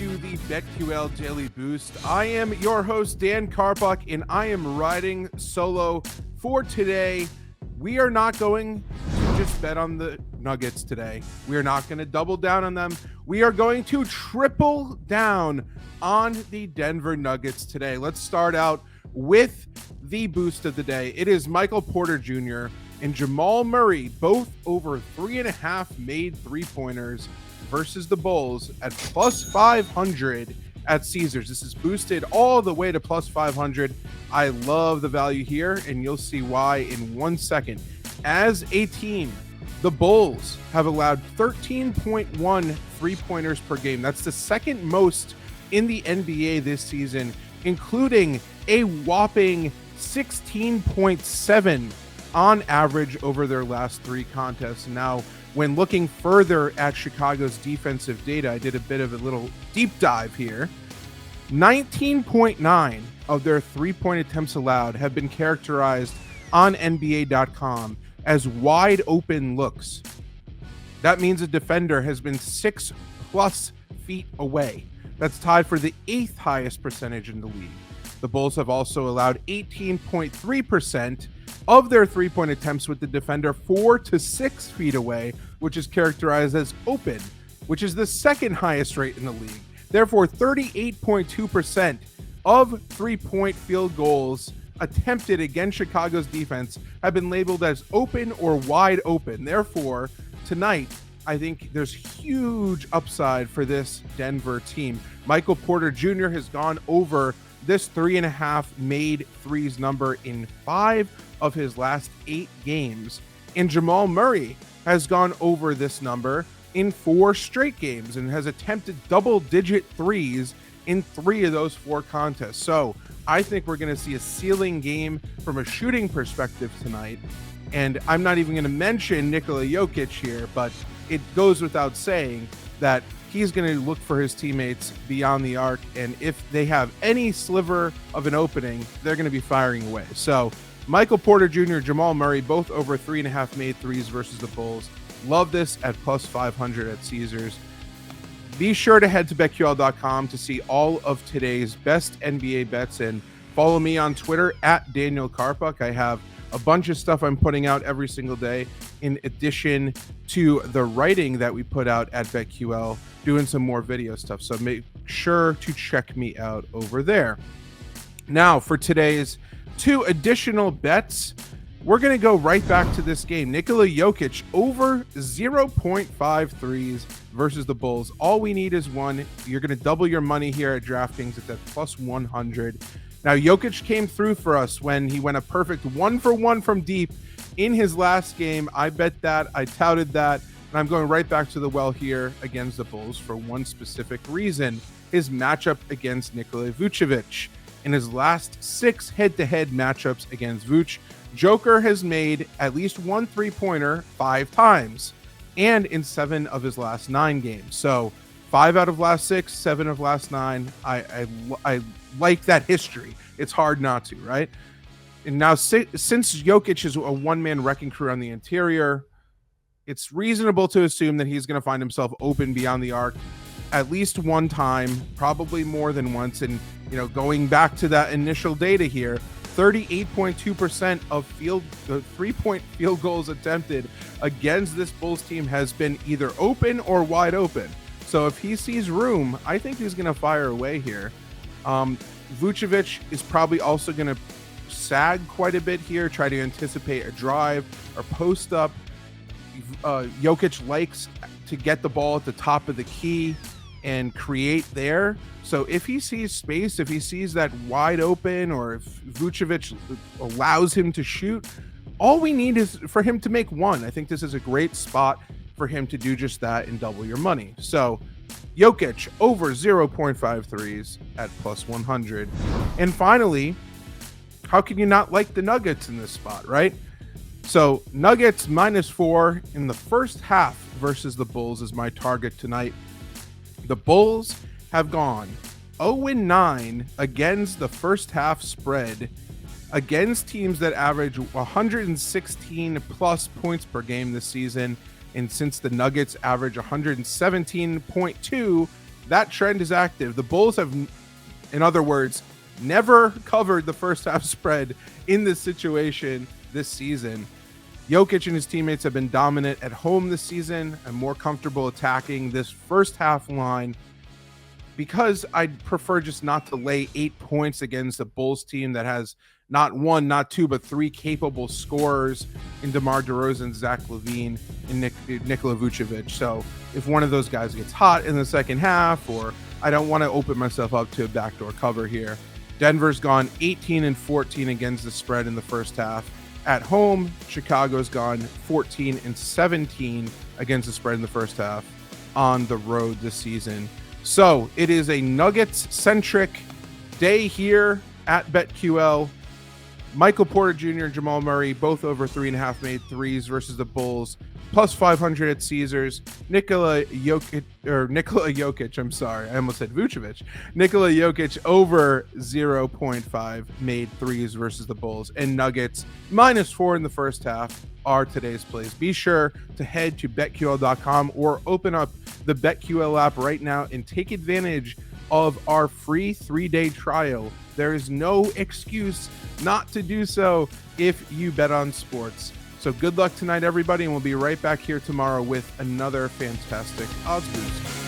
to the BetQL Daily Boost. I am your host, Dan Karpuck, and I am riding solo for today. We are not going to just bet on the Nuggets today. We are not going to double down on them. We are going to triple down on the Denver Nuggets today. Let's start out with the boost of the day. It is Michael Porter Jr. and Jamal Murray, both over 3.5 made three-pointers versus the Bulls at plus 500 at Caesars. This is boosted all the way to plus 500. I love the value here, and you'll see why in 1 second. As a team, the Bulls have allowed 13.1 three-pointers per game. That's the second most in the NBA this season, including a whopping 16.7 on average over their last three contests. Now, when looking further at Chicago's defensive data, I did a bit of a little deep dive here. 19.9 of their three-point attempts allowed have been characterized on NBA.com as wide open looks. That means a defender has been 6+ feet away. That's tied for the 8th highest percentage in the league. The Bulls have also allowed 18.3% of their three-point attempts with the defender 4 to 6 feet away, which is characterized as open, which is the second highest rate in the league. Therefore, 38.2% of three-point field goals attempted against Chicago's defense have been labeled as open or wide open. Therefore, tonight, I think there's huge upside for this Denver team. Michael Porter Jr. has gone over this 3.5 made threes number in 5 of his last 8 games. And Jamal Murray has gone over this number in 4 straight games and has attempted double-digit threes in 3 of those 4 contests. So I think we're going to see a ceiling game from a shooting perspective tonight. And I'm not even going to mention Nikola Jokic here, but it goes without saying that he's going to look for his teammates beyond the arc, and if they have any sliver of an opening, they're going to be firing away. So Michael Porter Jr., Jamal Murray, both over 3.5 made threes versus the Bulls. Love this at plus 500 at Caesars. Be sure to head to BetQL.com to see all of today's best NBA bets, and follow me on Twitter at Daniel Karpuck. I have a bunch of stuff I'm putting out every single day, in addition to the writing that we put out at BetQL, doing some more video stuff. So make sure to check me out over there. Now, for today's 2 additional bets, we're going to go right back to this game. Nikola Jokic over 0.5 threes versus the Bulls. All we need is 1. You're going to double your money here at DraftKings. It's at plus 100. Now, Jokic came through for us when he went a perfect 1-for-1 from deep in his last game. I bet that. I touted that. And I'm going right back to the well here against the Bulls for one specific reason: his matchup against Nikola Vucevic. In his last 6 head-to-head matchups against Vuce, Joker has made at least 1 three-pointer 5 times, and in 7 of his last 9 games. So 5 out of last 6, 7 of last 9. I like that history. It's hard not to, right? And now, since Jokic is a one-man wrecking crew on the interior, it's reasonable to assume that he's going to find himself open beyond the arc at least one time, probably more than once. And, going back to that initial data here, 38.2% of three-point field goals attempted against this Bulls team has been either open or wide open. So if he sees room, I think he's going to fire away here. Vucevic is probably also going to sag quite a bit here, try to anticipate a drive or post up. Jokic likes to get the ball at the top of the key and create there. So if he sees space, if he sees that wide open, or if Vucevic allows him to shoot, all we need is for him to make 1. I think this is a great spot for him to do just that and double your money. So Jokic over 0.5 threes at plus 100. And finally, how can you not like the Nuggets in this spot, right? So Nuggets -4 in the first half versus the Bulls is my target tonight. The Bulls have gone 0-9 against the first half spread against teams that average 116 plus points per game this season. And since the Nuggets average 117.2 That trend is active. The Bulls have, in other words, never covered the first half spread in this situation this season. Jokic and his teammates have been dominant at home this season and more comfortable attacking this first half line, because I'd prefer just not to lay 8 points against a Bulls team that has not one, not two, but three capable scorers in DeMar DeRozan, Zach LaVine, and Nikola Vucevic. So if one of those guys gets hot in the second half, or I don't want to open myself up to a backdoor cover here. Denver's gone 18-14 against the spread in the first half. At home, Chicago's gone 14-17 against the spread in the first half on the road this season. So it is a Nuggets-centric day here at BetQL. Michael Porter Jr. and Jamal Murray, both over 3.5 made threes versus the Bulls. Plus 500 at Caesars. Nikola Jokic, I'm sorry. I almost said Vucevic. Nikola Jokic over 0.5 made threes versus the Bulls. And Nuggets -4 in the first half are today's plays. Be sure to head to BetQL.com or open up the BetQL app right now and take advantage of our free 3-day trial. There is no excuse not to do so if you bet on sports. So good luck tonight, everybody, and we'll be right back here tomorrow with another fantastic odds boost.